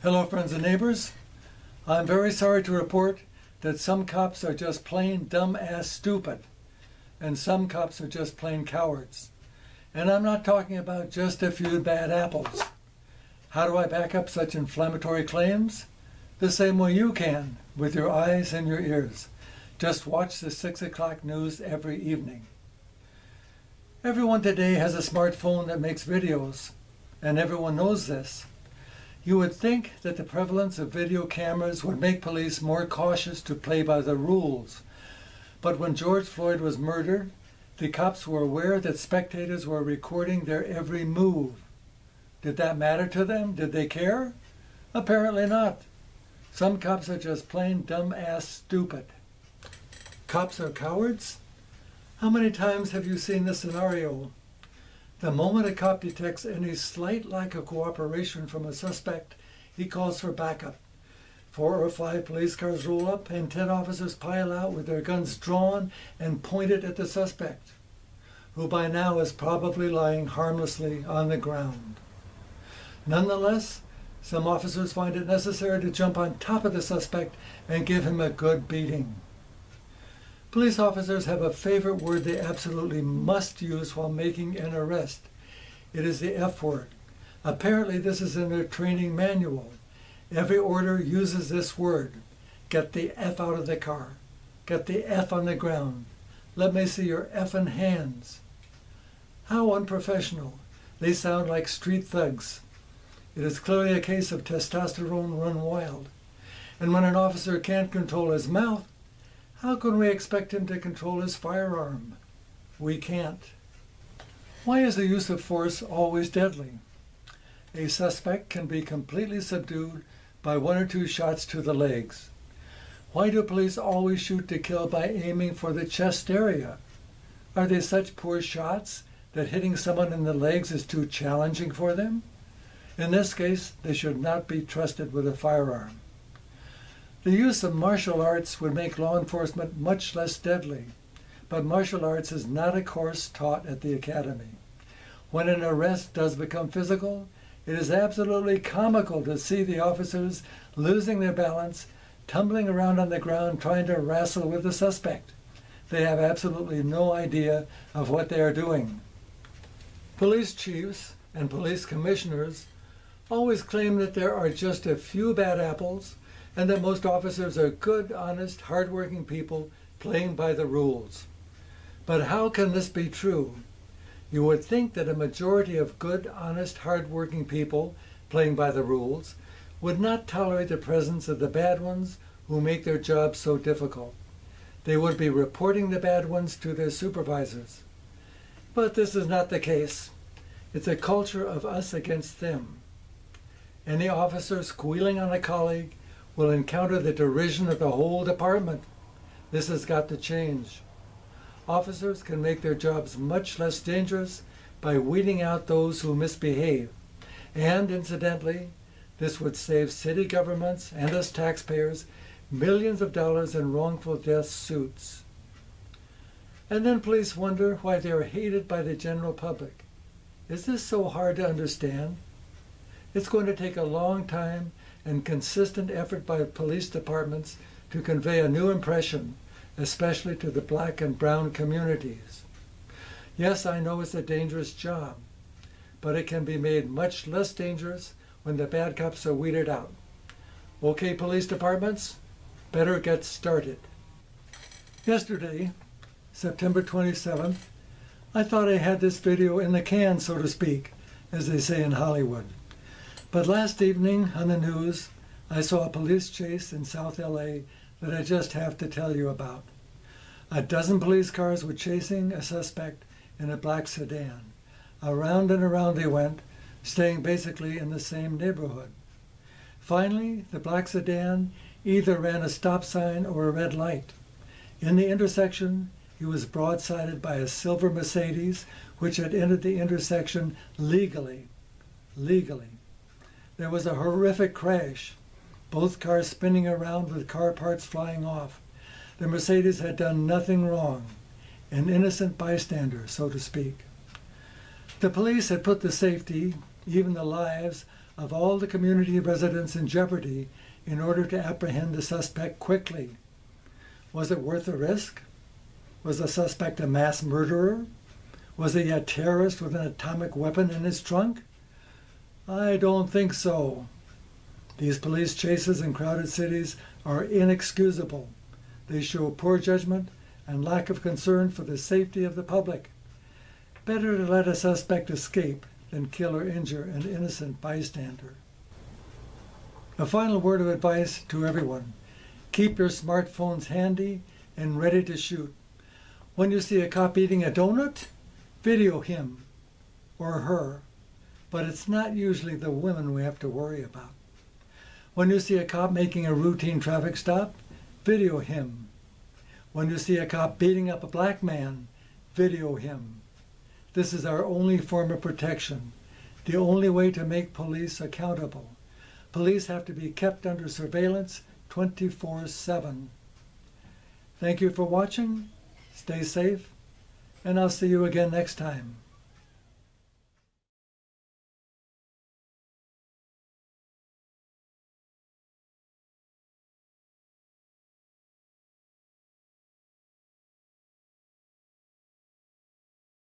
Hello friends and neighbors. I'm very sorry to report that some cops are just plain dumb-ass stupid, and some cops are just plain cowards. And I'm not talking about just a few bad apples. How do I back up such inflammatory claims? The same way you can, with your eyes and your ears. Just watch the 6 o'clock news every evening. Everyone today has a smartphone that makes videos, and everyone knows this. You would think that the prevalence of video cameras would make police more cautious to play by the rules. But when George Floyd was murdered, the cops were aware that spectators were recording their every move. Did that matter to them? Did they care? Apparently not. Some cops are just plain dumb-ass stupid. Cops are cowards? How many times have you seen this scenario? The moment a cop detects any slight lack of cooperation from a suspect, he calls for backup. 4 or 5 police cars roll up and 10 officers pile out with their guns drawn and pointed at the suspect, who by now is probably lying harmlessly on the ground. Nonetheless, some officers find it necessary to jump on top of the suspect and give him a good beating. Police officers have a favorite word they absolutely must use while making an arrest. It is the F word. Apparently this is in their training manual. Every order uses this word. Get the F out of the car. Get the F on the ground. Let me see your effing hands. How unprofessional. They sound like street thugs. It is clearly a case of testosterone run wild. And when an officer can't control his mouth, how can we expect him to control his firearm? We can't. Why is the use of force always deadly? A suspect can be completely subdued by 1 or 2 shots to the legs. Why do police always shoot to kill by aiming for the chest area? Are they such poor shots that hitting someone in the legs is too challenging for them? In this case, they should not be trusted with a firearm. The use of martial arts would make law enforcement much less deadly, but martial arts is not a course taught at the academy. When an arrest does become physical, it is absolutely comical to see the officers losing their balance, tumbling around on the ground trying to wrestle with the suspect. They have absolutely no idea of what they are doing. Police chiefs and police commissioners always claim that there are just a few bad apples and that most officers are good, honest, hard-working people playing by the rules. But how can this be true? You would think that a majority of good, honest, hard-working people playing by the rules would not tolerate the presence of the bad ones who make their jobs so difficult. They would be reporting the bad ones to their supervisors. But this is not the case. It's a culture of us against them. Any officer squealing on a colleague will encounter the derision of the whole department. This has got to change. Officers can make their jobs much less dangerous by weeding out those who misbehave. And incidentally, this would save city governments and us taxpayers millions of dollars in wrongful death suits. And then police wonder why they are hated by the general public. Is this so hard to understand? It's going to take a long time and consistent effort by police departments to convey a new impression, especially to the black and brown communities. Yes, I know it's a dangerous job, but it can be made much less dangerous when the bad cops are weeded out. Okay, police departments, better get started. Yesterday, September 27th, I thought I had this video in the can, so to speak, as they say in Hollywood. But last evening on the news, I saw a police chase in South LA that I just have to tell you about. A dozen police cars were chasing a suspect in a black sedan. Around and around they went, staying basically in the same neighborhood. Finally, the black sedan either ran a stop sign or a red light. In the intersection, he was broadsided by a silver Mercedes, which had entered the intersection legally. There was a horrific crash, both cars spinning around with car parts flying off. The Mercedes had done nothing wrong, an innocent bystander, so to speak. The police had put the safety, even the lives, of all the community residents in jeopardy in order to apprehend the suspect quickly. Was it worth the risk? Was the suspect a mass murderer? Was he a terrorist with an atomic weapon in his trunk? I don't think so. These police chases in crowded cities are inexcusable. They show poor judgment and lack of concern for the safety of the public. Better to let a suspect escape than kill or injure an innocent bystander. A final word of advice to everyone. Keep your smartphones handy and ready to shoot. When you see a cop eating a donut, video him or her. But it's not usually the women we have to worry about. When you see a cop making a routine traffic stop, video him. When you see a cop beating up a black man, video him. This is our only form of protection, the only way to make police accountable. Police have to be kept under surveillance 24/7. Thank you for watching. Stay safe, and I'll see you again next time.